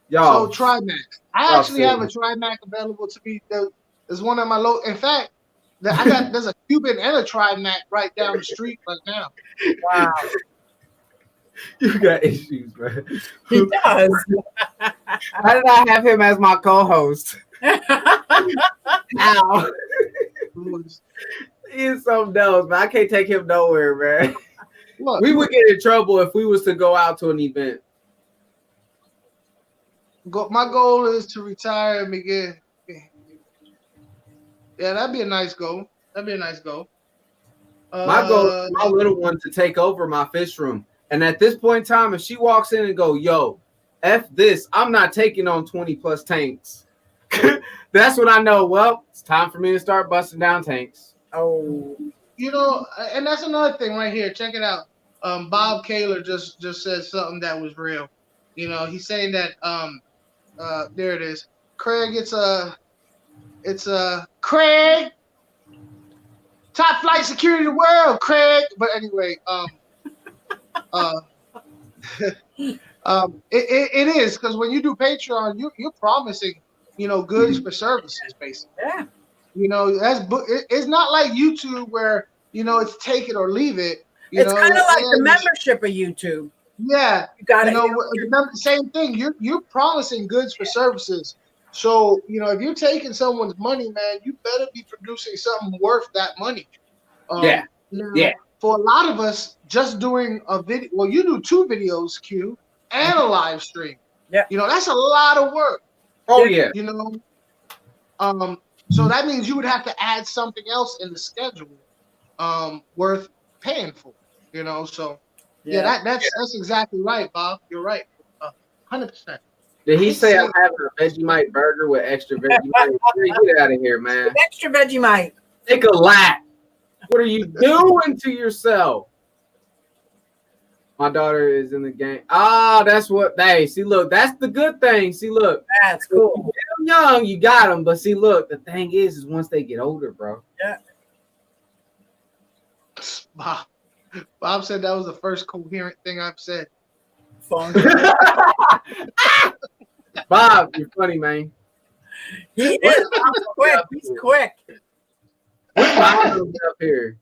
y'all. So Trimac. I actually have a Trimac available to me. There's one at my local. In fact, there's a Cuban and a Trimac right down the street right now. Wow. You got issues, man. He does. How did I have him as my co-host? Ow. He's something else, man. I can't take him nowhere, man. Look, we would get in trouble if we was to go out to an event. My goal is to retire and begin. Yeah, that'd be a nice goal. My goal is my little one to take over my fish room. And at this point in time, if she walks in and go, yo, F this, I'm not taking on 20 plus tanks. That's when I know, well, it's time for me to start busting down tanks. Oh, you know, and that's another thing right here. Check it out. Bob Kaler just said something that was real. You know, he's saying that there it is. Craig, it's Craig, top flight security in the world, Craig. But anyway, it is because when you do Patreon, you're promising, you know, goods for services, basically. Yeah. You know, it's not like YouTube where, you know, it's take it or leave it. It's kind of like the membership of YouTube. Yeah, you got it. You know, remember the same thing. You're promising goods for services. So, you know, if you're taking someone's money, man, you better be producing something worth that money. Yeah. For a lot of us, just doing a video, well, you do 2 videos, Q, and a live stream. Yeah. You know, that's a lot of work. Oh, yeah. You know, So that means you would have to add something else in the schedule, worth paying for. You know, so yeah, that's exactly right, Bob. You're right, 100%. Did he say I'm having a Vegemite burger with extra Vegemite? Get out of here, man. Extra Vegemite. Take a lap. What are you doing to yourself? My daughter is in the game. Ah, that's what. Hey, see, look, that's the good thing. See, look, that's cool. You get them young, you got them. But see, look, the thing is once they get older, bro. Yeah. Bob said that was the first coherent thing I've said. Bob, you're funny, man. He is quick. He's quick. Bob up here.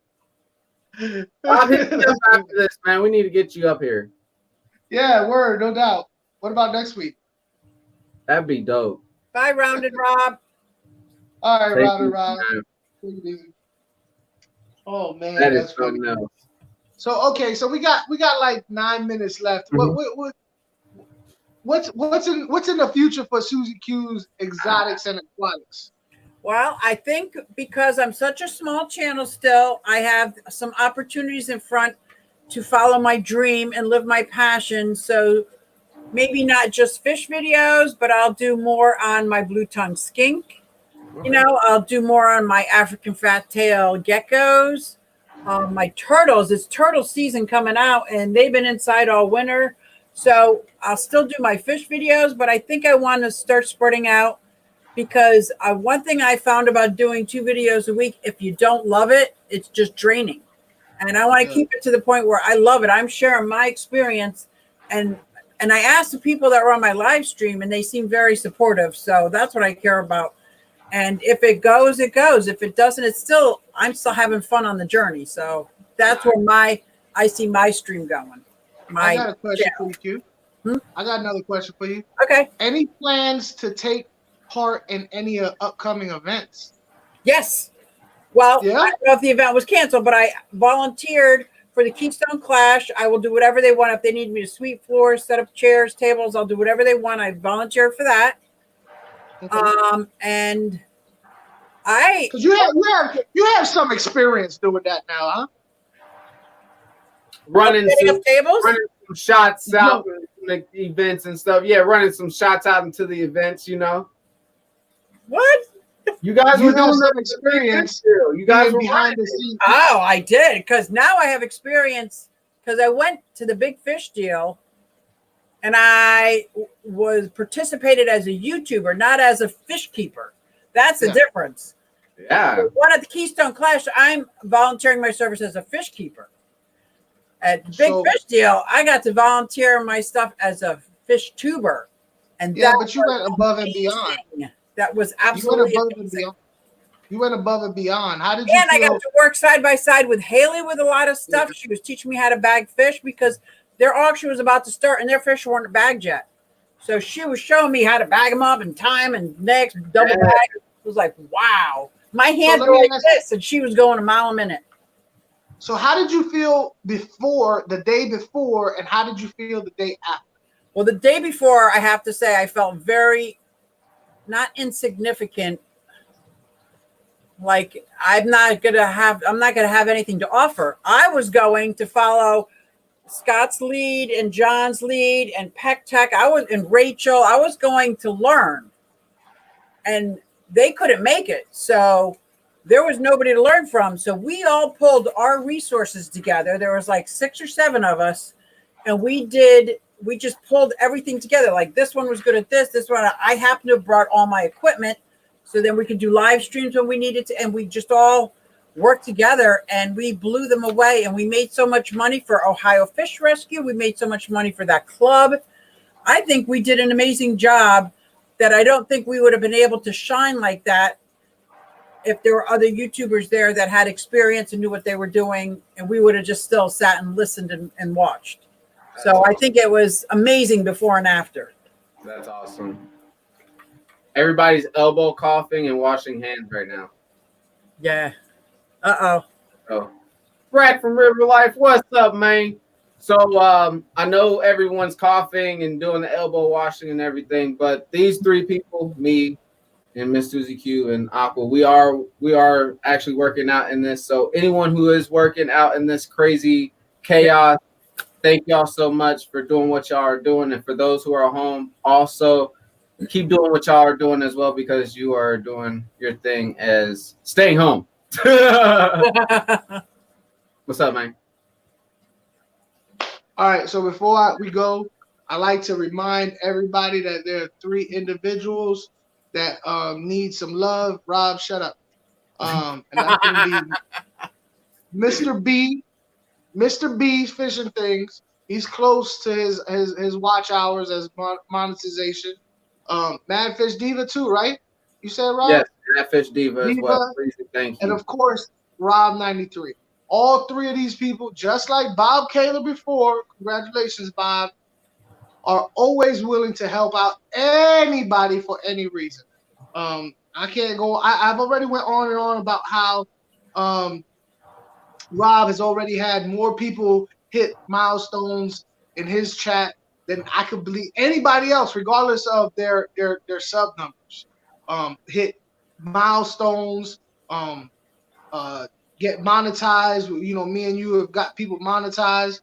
Bob, hit me up after this, man. We need to get you up here. Yeah, word, no doubt. What about next week? That'd be dope. Bye, Rounded Rob. All right, Rounded Rob. Oh man, that is something else. So okay, so we got like 9 minutes left. Mm-hmm. What's in the future for Susie Q's Exotics and Aquatics? Well, I think because I'm such a small channel still, I have some opportunities in front to follow my dream and live my passion. So maybe not just fish videos, but I'll do more on my blue tongue skink. You know, I'll do more on my African fat tail geckos, my turtles. It's turtle season coming out, and they've been inside all winter. So I'll still do my fish videos, but I think I want to start spreading out because one thing I found about doing 2 videos a week, if you don't love it, it's just draining. And I want to keep it to the point where I love it. I'm sharing my experience, and I asked the people that were on my live stream, and they seem very supportive. So that's what I care about. And if it goes, it goes. If it doesn't, I'm still having fun on the journey. So that's where I see my stream going. I got a question for you, Q. I got another question for you. Okay. Any plans to take part in any upcoming events? Yes. Well, I don't know if the event was canceled, but I volunteered for the Keystone Clash. I will do whatever they want. If they need me to sweep floors, set up chairs, tables, I'll do whatever they want. I volunteered for that. Okay. And because you have some experience doing that now, huh? Running some tables, running some shots out in the events and stuff. Yeah, running some shots out into the events. You know what? You guys were doing some experience. You guys were behind the scenes. Oh, I did, because now I have experience. Because I went to the Big Fish deal. And I participated as a YouTuber, not as a fish keeper. That's the difference. Yeah. One at the Keystone Clash, I'm volunteering my service as a fish keeper. At the Big Fish deal, I got to volunteer my stuff as a fish tuber. And but you went above and beyond. That was absolutely You went above and beyond. How did you And I got to work side by side with Haley with a lot of stuff. Yeah. She was teaching me how to bag fish because their auction was about to start and their fish weren't bagged yet. So she was showing me how to bag them up and time and next double bag. It was like, wow. My hands were like this and she was going a mile a minute. So how did you feel the day before, and how did you feel the day after? Well, the day before, I have to say, I felt very not insignificant. Like I'm not gonna have anything to offer. I was going to follow Scott's lead and John's lead and Peck Tech. And Rachel. I was going to learn, and they couldn't make it, so there was nobody to learn from. So we all pulled our resources together. There was like 6 or 7 of us, and we just pulled everything together. Like this one was good at this one. I happened to have brought all my equipment, so then we could do live streams when we needed to, and we just all worked together and we blew them away, and we made so much money for Ohio Fish Rescue. We made so much money for that club. I think we did an amazing job that I don't think we would have been able to shine like that if there were other YouTubers there that had experience and knew what they were doing, and we would have just still sat and listened and watched. So I think it was amazing before and after. That's awesome. Everybody's elbow coughing and washing hands right now. Yeah. Uh-oh. Oh. Brad from River Life, what's up, man? So I know everyone's coughing and doing the elbow washing and everything, but these 3 people, me, and Miss Susie Q and Aqua. We are actually working out in this. So anyone who is working out in this crazy chaos, thank y'all so much for doing what y'all are doing. And for those who are home, also keep doing what y'all are doing as well, because you are doing your thing as staying home. What's up, man? All right, so before we go, I like to remind everybody that there are 3 individuals that need some love. Rob, shut up. And that's going to be Mr. B. Mr. B's Fishing Things. He's close to his watch hours as monetization. Mad Fish Diva too, right? You said, Rob? Yes, Mad Fish Diva as well. Please, thank you. And of course, Rob 93. All 3 of these people, just like Bob Kaler before, congratulations, Bob, are always willing to help out anybody for any reason. I can't go. I've already went on and on about how Rob has already had more people hit milestones in his chat than I could believe anybody else, regardless of their sub numbers. Hit milestones, get monetized. You know, me and you have got people monetized.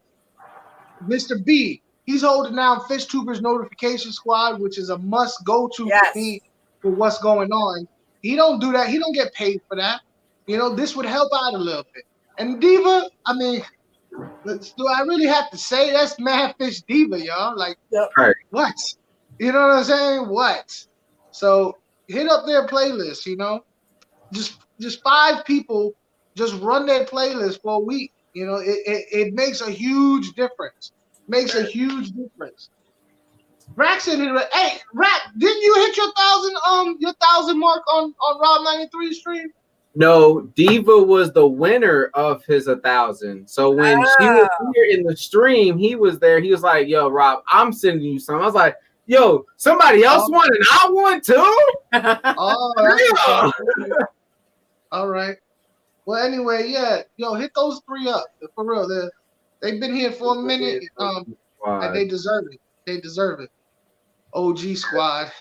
Mr. B, he's holding down FishTubers Notification Squad, which is a must go to for me for what's going on. He don't do that. He don't get paid for that. You know, this would help out a little bit. And Diva, I mean, do I really have to say that's Mad Fish Diva, y'all? Like, what? You know what I'm saying? What? So hit up their playlist, you know? Just 5 people just run their playlist for a week. You know, it makes a huge difference. Makes a huge difference. Braxton, hey, Rack, didn't you hit your 1,000 mark on Rob 93 stream? No, Diva was the winner of his 1,000. So when she was here in the stream, he was there. He was like, "Yo, Rob, I'm sending you some." I was like, "Yo, somebody else won and I won too." All right. Well, anyway, yeah, yo, hit those 3 up for real. They've been here for a minute, and they deserve it. They deserve it. OG squad.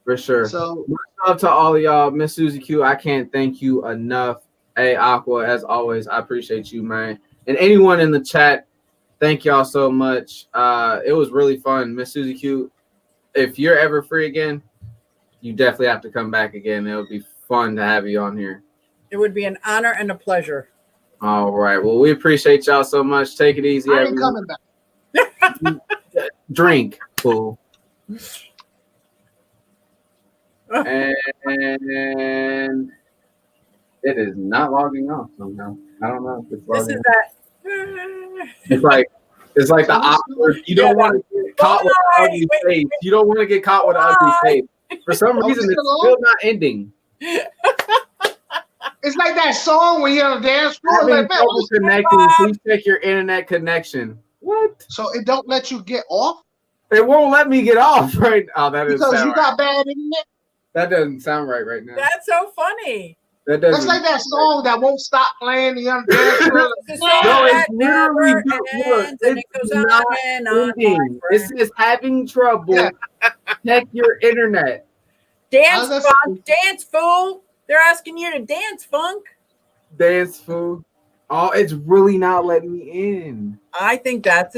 For sure. So much love to all of y'all. Miss Susie Q, I can't thank you enough. Hey, Aqua, as always, I appreciate you, man. And anyone in the chat, thank y'all so much. It was really fun. Miss Susie Q, if you're ever free again, you definitely have to come back again. It would be fun to have you on here. It would be an honor and a pleasure. All right. Well, we appreciate y'all so much. Take it easy. I ain't coming back. Drink, fool. And it is not logging off somehow. I don't know if it's logging off. It's like the awkward. You don't want to get caught with an ugly face. You don't want to get caught with an ugly face. For some reason, it's still not ending. It's like that song when you're on a dance floor. Like, connecting. Please check your internet connection. What? So it don't let you get off? It won't let me get off right now. That is because you got bad internet. That doesn't sound right now. That's so funny. That's like that song that won't stop playing the young dance. No, it's literally it goes not ending. It says having trouble. Yeah. Check your internet. Dance, funk, dance, fool. They're asking you to dance, funk. Dance, fool. Oh, it's really not letting me in. I think that's